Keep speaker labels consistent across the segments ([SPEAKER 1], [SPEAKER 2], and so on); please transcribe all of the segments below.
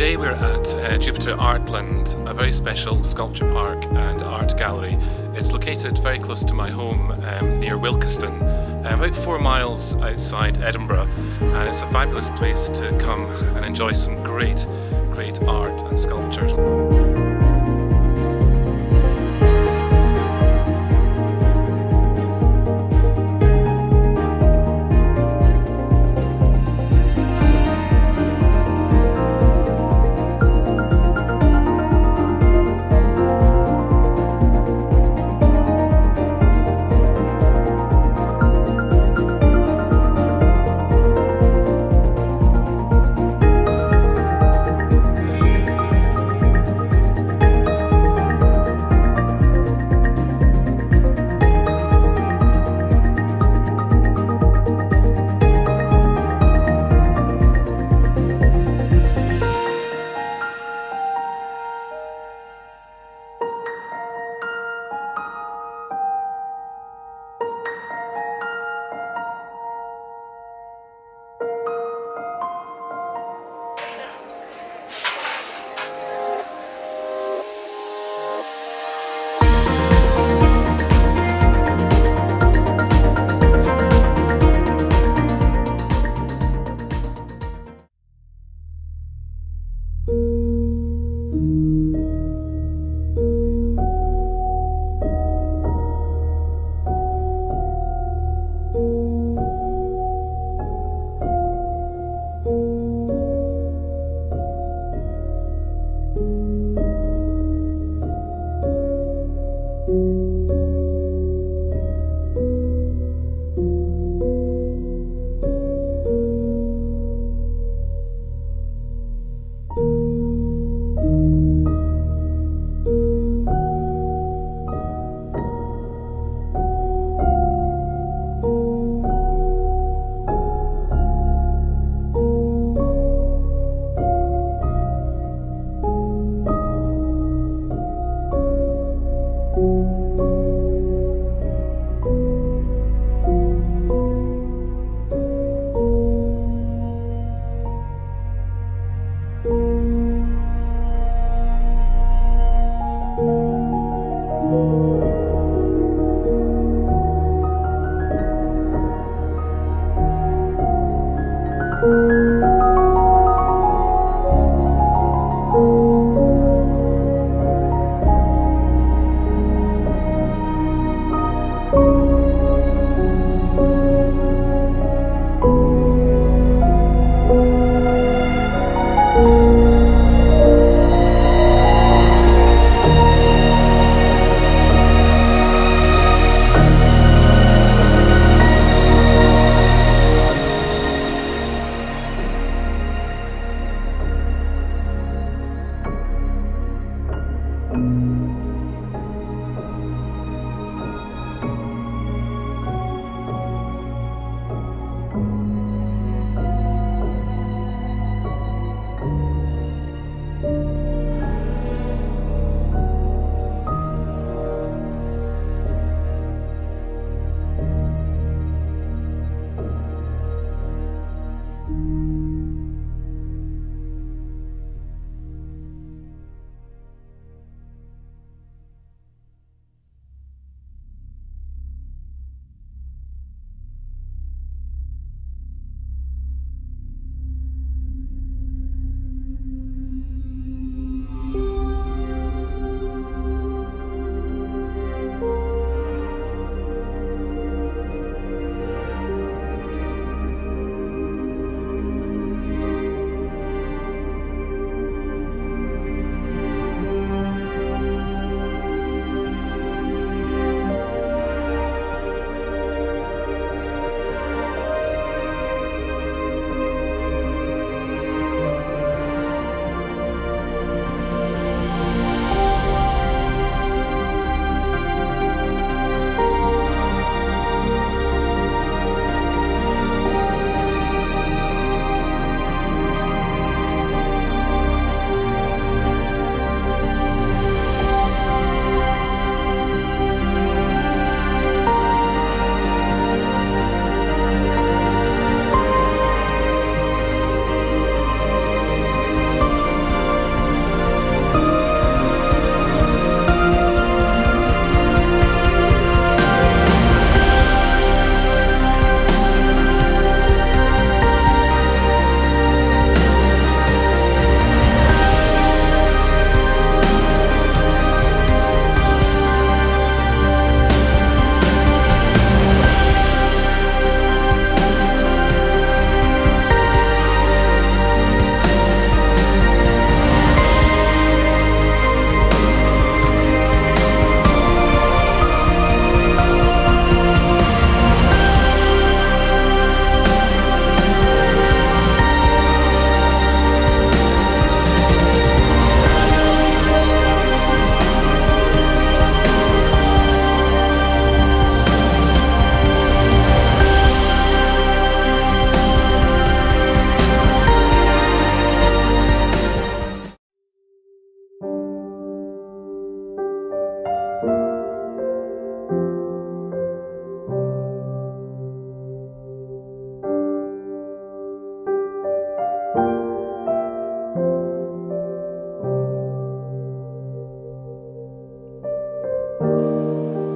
[SPEAKER 1] Today we're at Jupiter Artland, a very special sculpture park and art gallery. It's located very close to my home near Wilkieston, about 4 miles outside Edinburgh, and it's a fabulous place to come and enjoy some great art and sculptures.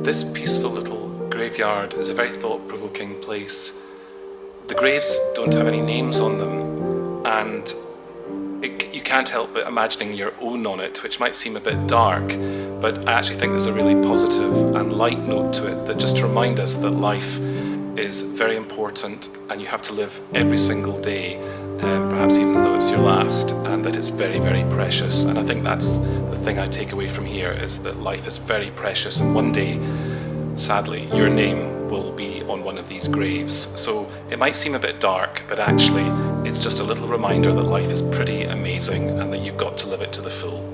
[SPEAKER 1] This peaceful little graveyard is a very thought-provoking place. The graves don't have any names on them, and you can't help but imagining your own on it, which might seem a bit dark, but I actually think there's a really positive and light note to it, that just to remind us that life is very important and you have to live every single day, perhaps even as though it's your last, and that it's very, very precious. And I think that's the thing I take away from here, is that life is very precious, and one day, sadly, your name will be on one of these graves. So it might seem a bit dark, but actually it's just a little reminder that life is pretty amazing and that you've got to live it to the full.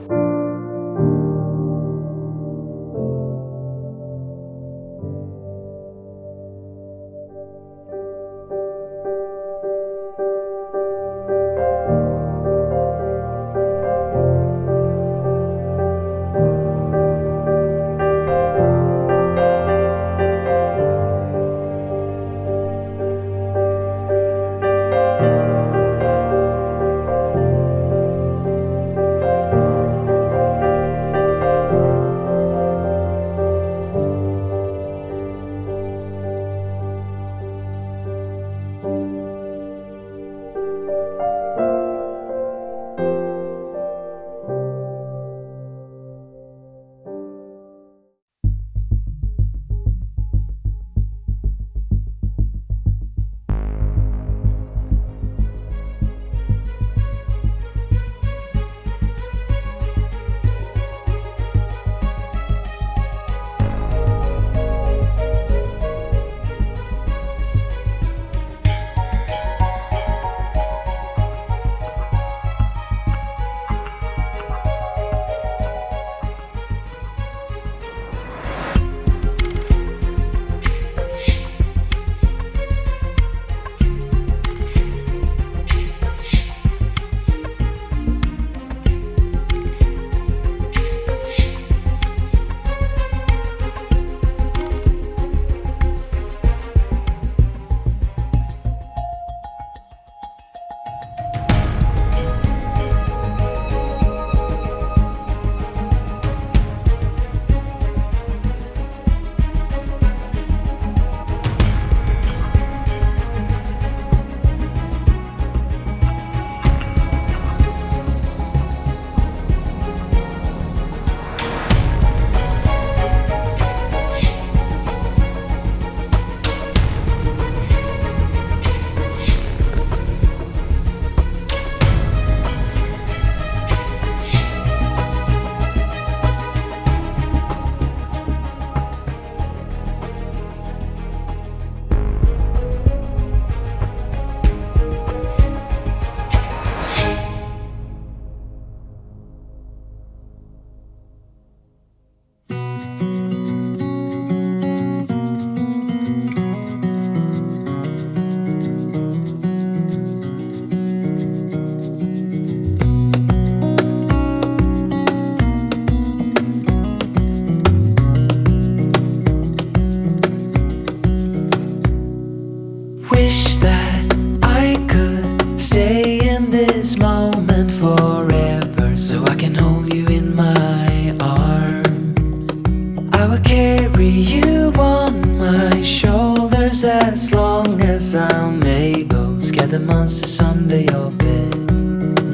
[SPEAKER 2] As long as I'm able, scare the monsters under your bed.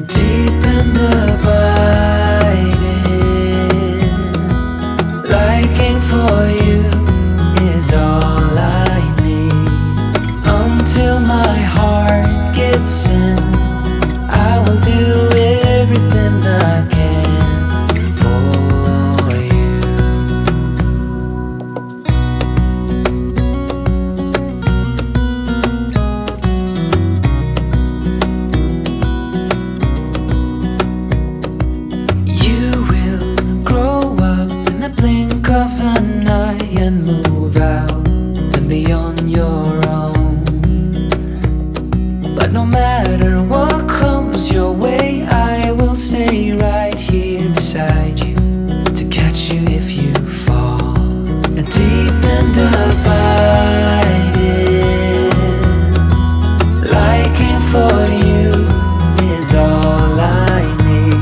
[SPEAKER 2] Deep and abiding, liking for you is all I need. Until my heart gives in, I will do everything I can for you. Of an eye and move out and beyond your own. But no matter what comes your way, I will stay right here beside you to catch you if you fall. And deep and abiding, liking for you is all I need.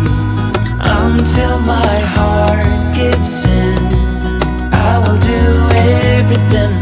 [SPEAKER 2] Until my heart gives in, I will do everything